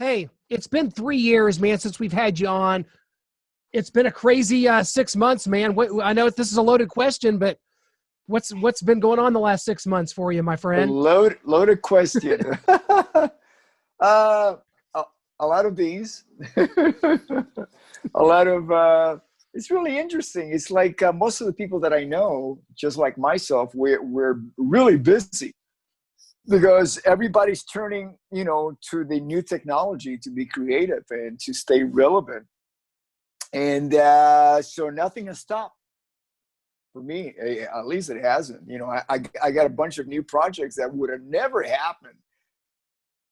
Hey, it's been 3 years, man, since we've had you on. It's been a crazy 6 months, man. I know this is a loaded question, but what's been going on the last 6 months for you, my A friend? loaded question. uh, a, a lot of these. A lot of. It's really interesting. It's like most of the people that I know, just like myself, we're really busy because everybody's turning, to the new technology to be creative and to stay relevant. And so nothing has stopped for me. At least it hasn't. I got a bunch of new projects that would have never happened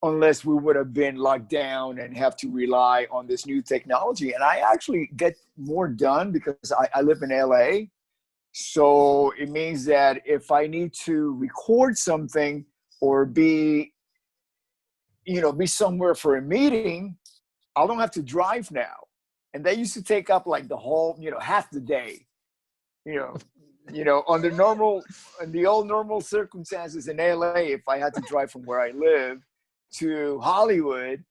unless we would have been locked down and have to rely on this new technology. And I actually get more done because I live in LA. So it means that if I need to record something or be somewhere for a meeting, I don't have to drive now. And that used to take up like the whole, half the day, you know, under in the old normal circumstances in LA, if I had to drive from where I live to Hollywood,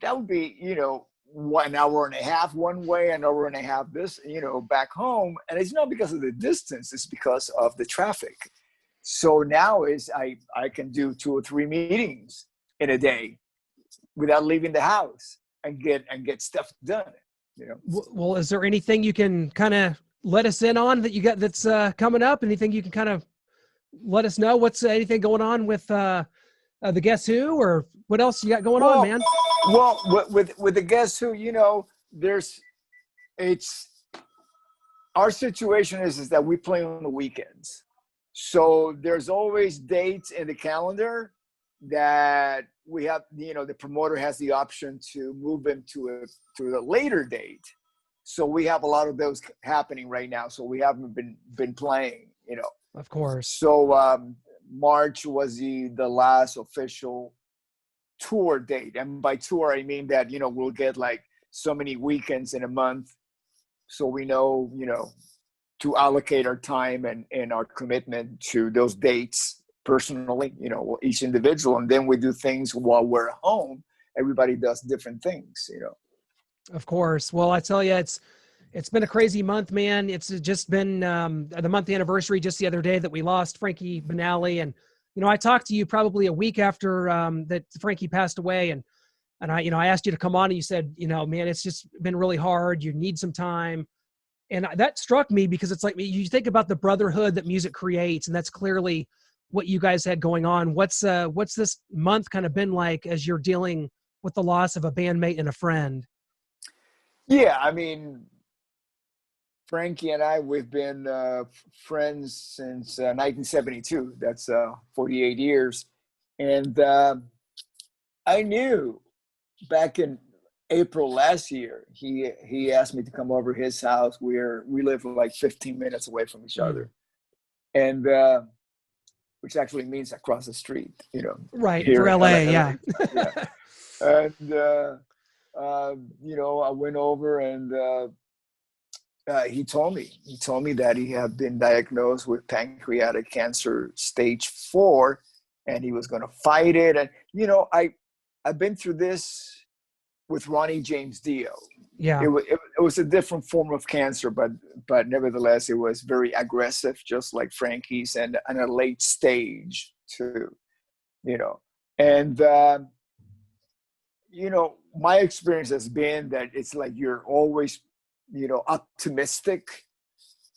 that would be, 1 hour and a half one way, an hour and a half back home. And it's not because of the distance, it's because of the traffic. So now I can do 2 or 3 meetings in a day without leaving the house and get stuff done. Well, is there anything you can kind of let us in on that you got that's coming up? Anything you can kind of let us know? What's anything going on with the Guess Who, or what else you got going on, man? Well, with the Guess Who, it's our situation is that we play on the weekends. So there's always dates in the calendar that we have, the promoter has the option to move them to a later date. So we have a lot of those happening right now. So we haven't been playing, Of course. So March was the last official tour date. And by tour, I mean that, we'll get like so many weekends in a month. So we know, to allocate our time and our commitment to those dates personally, each individual. And then we do things while we're home. Everybody does different things, Of course. Well, I tell you, it's been a crazy month, man. It's just been the month anniversary just the other day that we lost Frankie Banali. And, I talked to you probably a week after that Frankie passed away. And I asked you to come on and you said, man, it's just been really hard. You need some time. And that struck me because it's like, you think about the brotherhood that music creates, and that's clearly what you guys had going on. What's this month kind of been like as you're dealing with the loss of a bandmate and a friend? Yeah, I mean, Frankie and I, we've been friends since 1972. That's 48 years. And I knew back in April last year, he asked me to come over his house where we live like 15 minutes away from each other. And which actually means across the street, Right, here for in LA, LA. yeah. Yeah. And, I went over and he told me that he had been diagnosed with pancreatic cancer stage 4, and he was going to fight it. And, I've been through this with Ronnie James Dio. Yeah. It was a different form of cancer, but nevertheless, it was very aggressive, just like Frankie's, and a late stage too, And, my experience has been that it's like you're always, optimistic.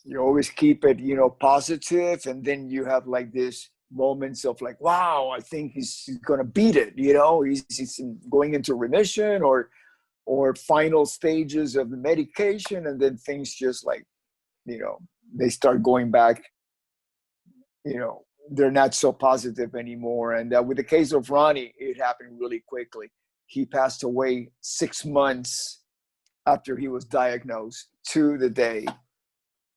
You always keep it, positive, and then you have like this moments of like, wow, I think he's gonna beat it. He's going into remission or final stages of the medication, and then things just like, they start going back. They're not so positive anymore. And with the case of Ronnie, it happened really quickly. He passed away 6 months after he was diagnosed, to the day.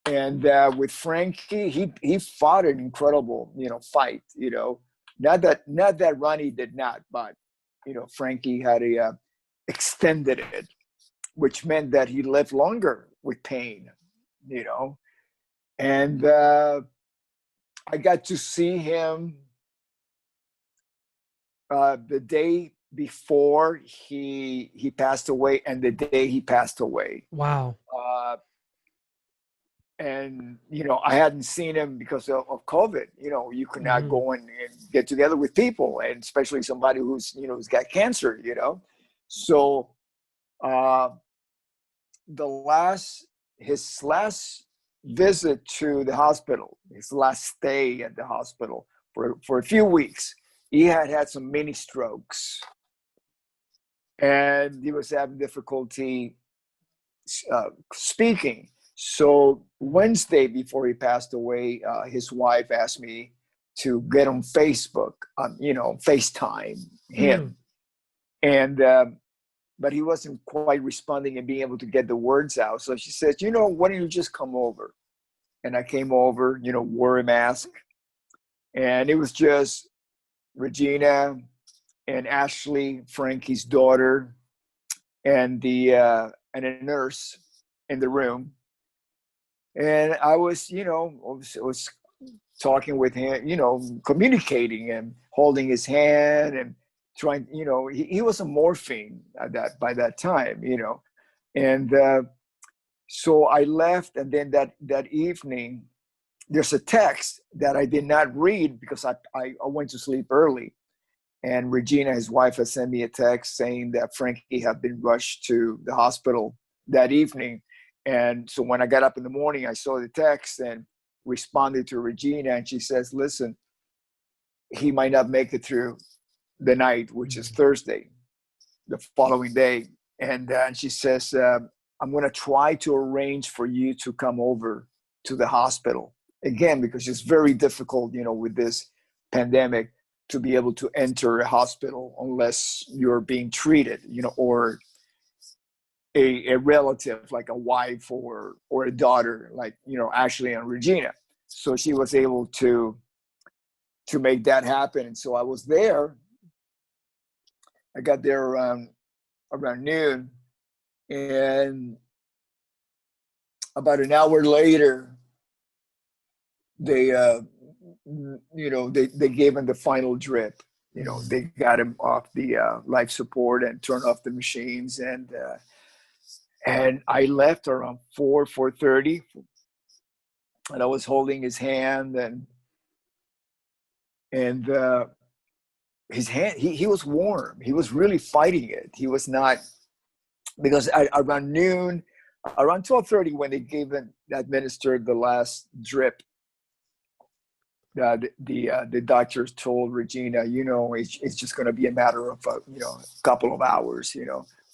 And with Frankie, he fought an incredible, fight. Not that Ronnie did not, but Frankie had extended it, which meant that he lived longer with pain. And I got to see him the day before he passed away and the day he passed away. Wow. And I hadn't seen him because of COVID. You could not Mhm. go and get together with people, and especially somebody who's got cancer. So his last visit to the hospital, his last stay at the hospital for a few weeks, he had some mini strokes, and he was having difficulty speaking. So Wednesday, before he passed away, his wife asked me to get on Facebook, FaceTime him. And but he wasn't quite responding and being able to get the words out. So she said, why don't you just come over? And I came over, wore a mask. And it was just Regina and Ashley, Frankie's daughter, and a nurse in the room. And I was, was talking with him, communicating and holding his hand and trying, he was a morphine by that time, and so I left. And then that evening, there's a text that I did not read because I went to sleep early. And Regina, his wife, had sent me a text saying that Frankie had been rushed to the hospital that evening. And so when I got up in the morning, I saw the text and responded to Regina, and she says, listen, he might not make it through the night, which is Thursday, the following day. And she says, I'm going to try to arrange for you to come over to the hospital. Again, because it's very difficult, with this pandemic, to be able to enter a hospital unless you're being treated, or a relative, like a wife or a daughter, like, Ashley and Regina. So she was able to make that happen. And so I was there. I got there around noon, and about an hour later, they gave him the final drip. They got him off the life support and turned off the machines, and I left around 4:30, and I was holding his hand, and his hand, he was warm. He was really fighting it. He was not, because around noon, around 12:30, when they administered the last drip, the doctors told Regina, it's just going to be a matter of a couple of hours,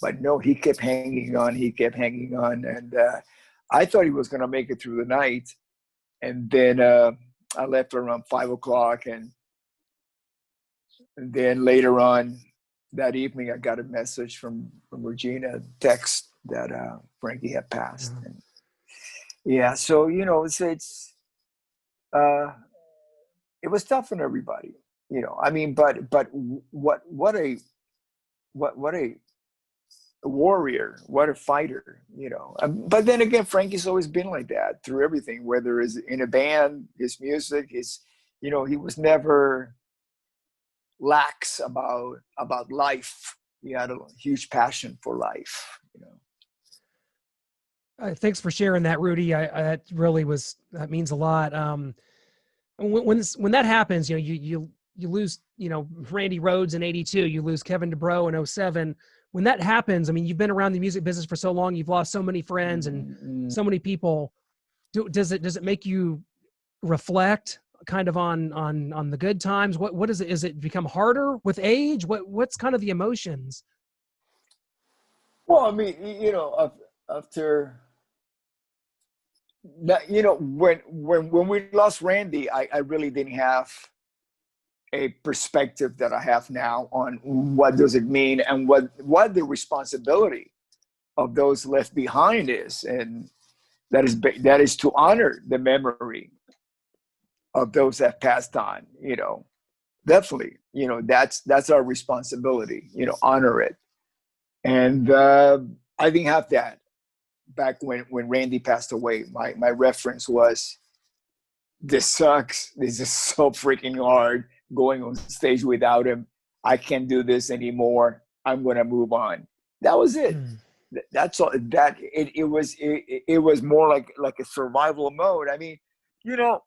But no, he kept hanging on. And I thought he was going to make it through the night. And then I left around 5:00. And then later on that evening, I got a message from Regina, text that Frankie had passed. Yeah. And yeah, so, it was tough on everybody, I mean, but what a warrior, what a fighter, But then again, Frankie's always been like that through everything, whether it's in a band, his music, he was never lax about life. He had a huge passion for life, Thanks for sharing that, Rudy. That really that means a lot. When that happens, you lose, Randy Rhoads in 82, you lose Kevin DeBro in 07. When that happens, I mean, you've been around the music business for so long, you've lost so many friends and so many people. Does it make you reflect kind of on the good times? What is it? Is it become harder with age? What's kind of the emotions? Well, I mean, after that, when we lost Randy, I really didn't have a perspective that I have now on what does it mean and what the responsibility of those left behind is, and that is to honor the memory of those that passed on. Definitely, that's our responsibility. Honor it, and I didn't have that back when Randy passed away. My reference was, this sucks. This is so freaking hard going on stage without him. I can't do this anymore. I'm going to move on. That was it. That's all. That it was more like a survival mode. I mean, you know,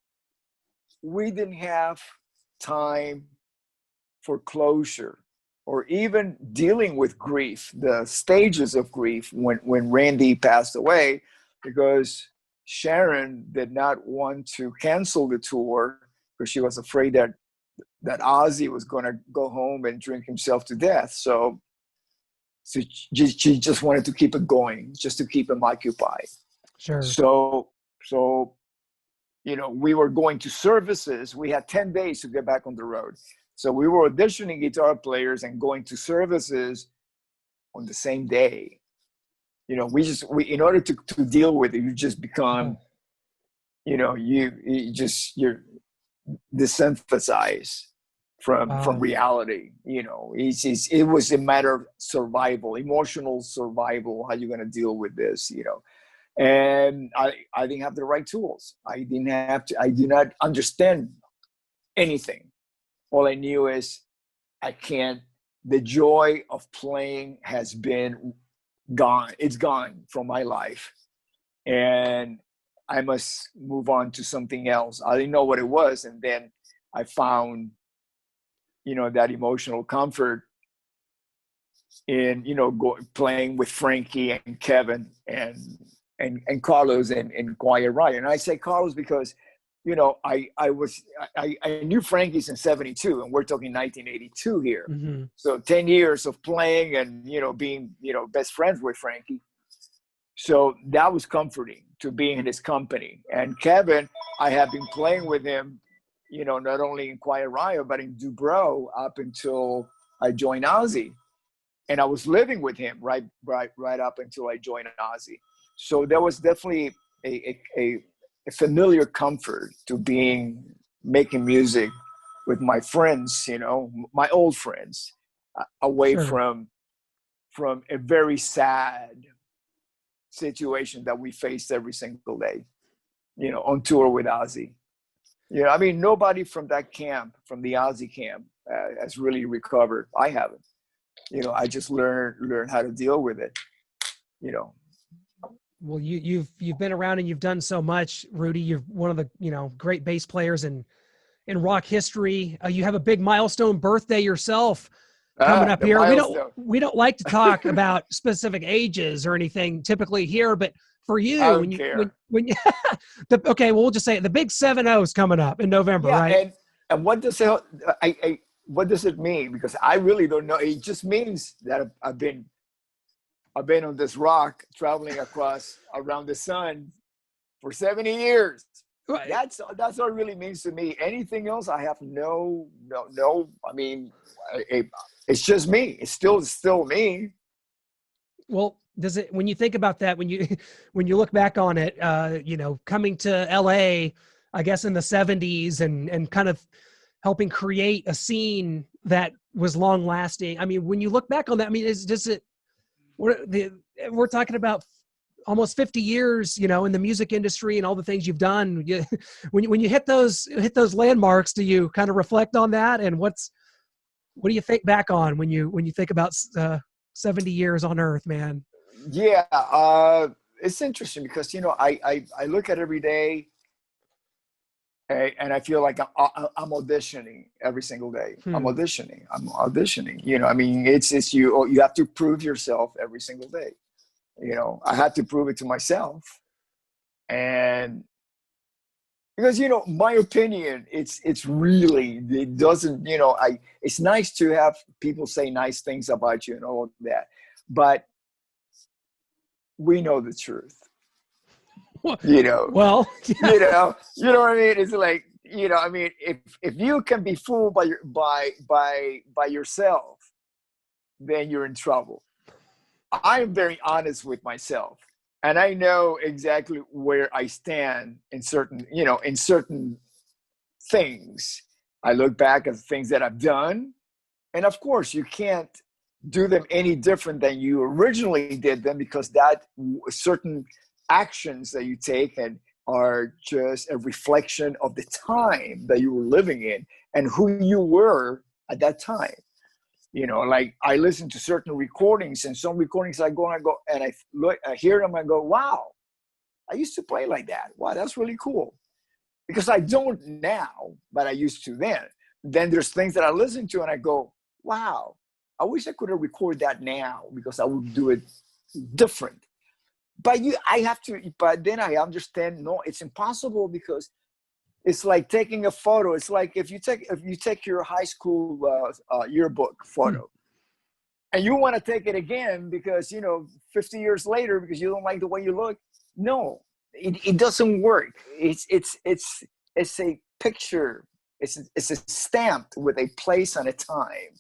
we didn't have time for closure or even dealing with grief, the stages of grief when Randy passed away, because Sharon did not want to cancel the tour because she was afraid that Ozzy was going to go home and drink himself to death. So she just wanted to keep it going, just to keep him occupied. Sure. So, you know, we were going to services. We had 10 days to get back on the road. So we were auditioning guitar players and going to services on the same day. You know, we in order to deal with it, you just become, you know, you're desensitized from reality. You know, it was a matter of survival, emotional survival. How you going to deal with this, you know? And I didn't have the right tools. I did not understand anything. All I knew is the joy of playing has been gone. It's gone from my life. And I must move on to something else. I didn't know what it was. And then I found, you know, that emotional comfort in, you know, playing with Frankie and Kevin and Carlos and Quiet Riot. And I say Carlos because, you know, I knew Frankie since '72, and we're talking 1982 here. Mm-hmm. So 10 years of playing and, you know, being, you know, best friends with Frankie. So that was comforting to be in his company. And Kevin, I have been playing with him, you know, not only in Quiet Riot, but in Dubrow up until I joined Ozzy. And I was living with him right up until I joined Ozzy. So there was definitely a familiar comfort to making music with my friends, you know, my old friends, away Sure. from a very sad situation that we faced every single day, you know, on tour with Ozzy. You know, I mean, nobody from that camp, from the Ozzy camp, has really recovered. I haven't. You know, I just learned how to deal with it. You know. Well, you've been around and you've done so much, Rudy. You're one of the, you know, great bass players in rock history. You have a big milestone birthday yourself coming up The here. milestone. We don't like to talk about specific ages or anything typically here, but for I you, don't care. when you, okay, well, we'll just say it. The big 7-0 is coming up in November, Yeah, right? and what does what does it mean? Because I really don't know. It just means that I've been on this rock traveling around the sun for 70 years. Right. That's what it really means to me. Anything else, I have no. I mean, it's just me. It's still me. Well, does it, when you think about that, when you look back on it, you know, coming to LA, I guess in the 70s and kind of helping create a scene that was long lasting. I mean, when you look back on that, I mean, we're talking about almost 50 years, you know, in the music industry and all the things you've done. When you hit those landmarks, do you kind of reflect on that? And what do you think back on when you think about 70 years on Earth, man? Yeah, it's interesting because, you know, I look at every day and I feel like I'm auditioning every single day. I'm auditioning. You know, I mean, it's you have to prove yourself every single day. You know, I had to prove it to myself, and because, you know, my opinion, it's really, it doesn't, you know, it's nice to have people say nice things about you and all of that, but we know the truth. You know, well, yeah. you know what I mean? It's like, you know, I mean, if you can be fooled by yourself, then you're in trouble. I'm very honest with myself, and I know exactly where I stand in certain things. I look back at the things that I've done, and of course, you can't do them any different than you originally did them, because that certain actions that you take and are just a reflection of the time that you were living in and who you were at that time. You know, like I listen to certain recordings, and some recordings I go and I look, I hear them, and go, wow, I used to play like that. Wow, that's really cool. Because I don't now, but I used to then. Then there's things that I listen to and I go, wow, I wish I could have recorded that now because I would do it different. But but then I understand, no, it's impossible because it's like taking a photo. It's like if you take your high school yearbook photo and you want to take it again because, 50 years later, because you don't like the way you look. No, it doesn't work. It's a picture. It's a stamp with a place and a time,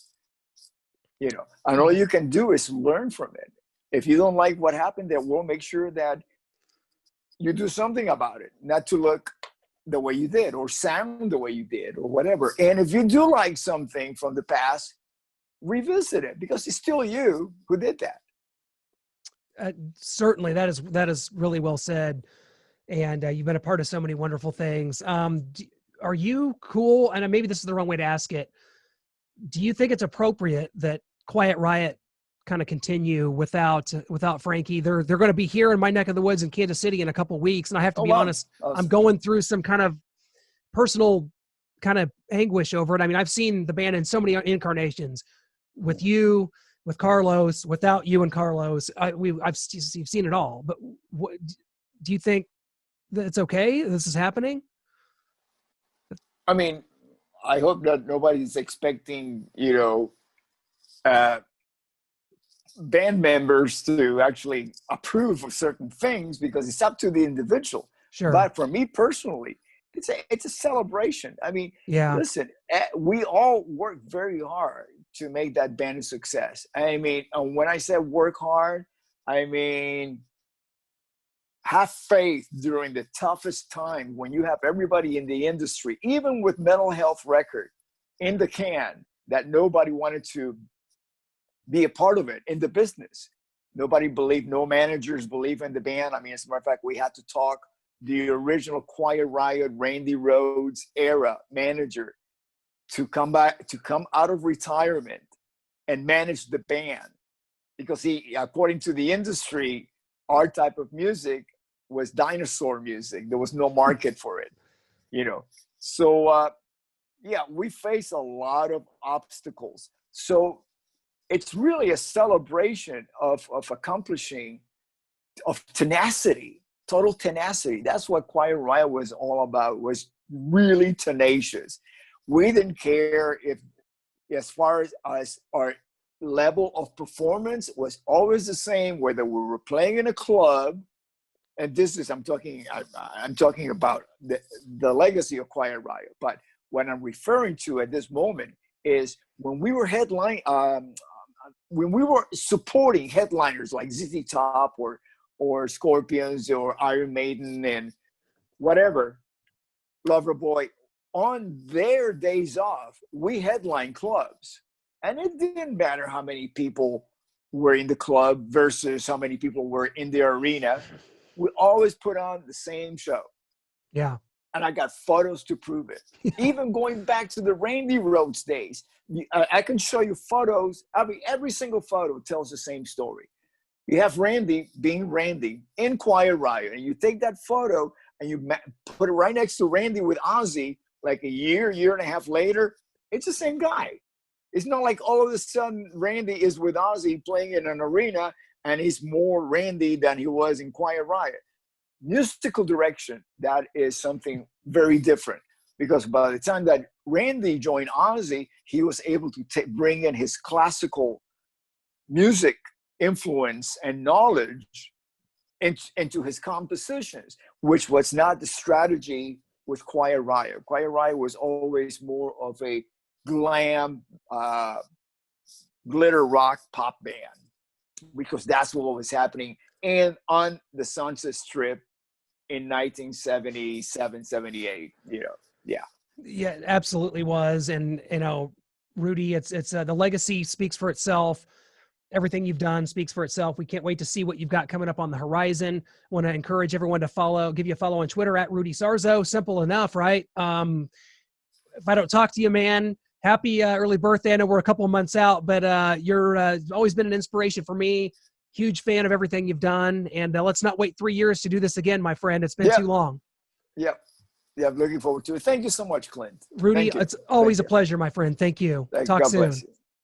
and all you can do is learn from it. If you don't like what happened, then we'll make sure that you do something about it, not to look the way you did or sound the way you did or whatever. And if you do like something from the past, revisit it because it's still you who did that. Certainly, that is really well said. And you've been a part of so many wonderful things. Are you cool? And maybe this is the wrong way to ask it. Do you think it's appropriate that Quiet Riot kind of continue without Frankie? They're going to be here in my neck of the woods in Kansas City in a couple weeks, and I have to be honest, I'm going through some kind of personal kind of anguish over it. I mean, I've seen the band in so many incarnations, with you, with Carlos, without you and Carlos. I've seen it all. But what do you think that it's okay this is happening? I mean, I hope that nobody's expecting, band members to actually approve of certain things because it's up to the individual. Sure. But for me personally, it's a celebration. I mean, yeah. Listen, we all work very hard to make that band a success. I mean, and when I say work hard, I mean, have faith during the toughest time when you have everybody in the industry, even with Mental Health record in the can, that nobody wanted to be a part of it in the business. Nobody believed, no managers believe in the band. I mean, as a matter of fact, we had to talk the original Quiet Riot, Randy Rhoads era manager to come out of retirement and manage the band, because he, according to the industry, our type of music was dinosaur music. There was no market for it, So, we face a lot of obstacles. So it's really a celebration of accomplishing, of tenacity, total tenacity. That's what Quiet Riot was all about, was really tenacious. We didn't care if, as far as our level of performance was always the same, whether we were playing in a club, and this is, I'm talking about the legacy of Quiet Riot. But what I'm referring to at this moment is when we were when we were supporting headliners like ZZ Top or Scorpions or Iron Maiden and whatever, Loverboy, on their days off, we headline clubs. And it didn't matter how many people were in the club versus how many people were in the arena. We always put on the same show. Yeah. And I got photos to prove it. Even going back to the Randy Rhoads days, I can show you photos. I mean, every single photo tells the same story. You have Randy being Randy in Quiet Riot, and you take that photo and you put it right next to Randy with Ozzy, like a year and a half later. It's the same guy. It's not like all of a sudden Randy is with Ozzy playing in an arena and he's more Randy than he was in Quiet Riot. Musical direction, that is something very different, because by the time that Randy joined Ozzy, he was able to bring in his classical music influence and knowledge into his compositions, which was not the strategy with Quiet Riot. Quiet Riot was always more of a glam, glitter rock pop band, because that's what was happening on the Sunset Strip in 1977, 78, Yeah, it absolutely was. And, Rudy, it's the legacy speaks for itself. Everything you've done speaks for itself. We can't wait to see what you've got coming up on the horizon. Want to encourage everyone to give you a follow on Twitter at Rudy Sarzo. Simple enough, right? If I don't talk to you, man, happy early birthday. I know we're a couple of months out, but you're always been an inspiration for me. Huge fan of everything you've done. And let's not wait 3 years to do this again, my friend. It's been too long. Yep. Yeah, I'm looking forward to it. Thank you so much, Clint. Rudy, it's always a pleasure, my friend. Thank you. Talk soon. God bless you.